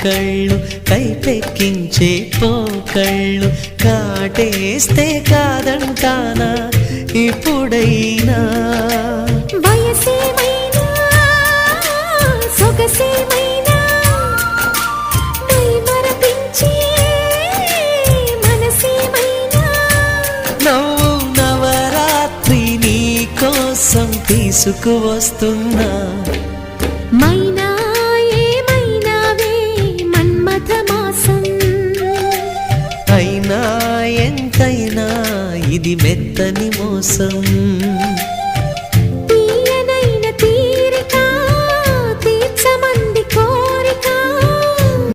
కళ్ళు కైపెక్కించే పోకళ్ళు కాటేస్తే కాదంటానా ఇప్పుడైనా వయసేమైనా సొగసేమైనా మరపించే మనసేమైనా నవ్వు నవరాత్రి నీ కోసం తీసుకువస్తున్నా మైనా ఏమైనావే మన్మథ మాసం అయినా ఎంతైనా ఇది మెత్తని మోసం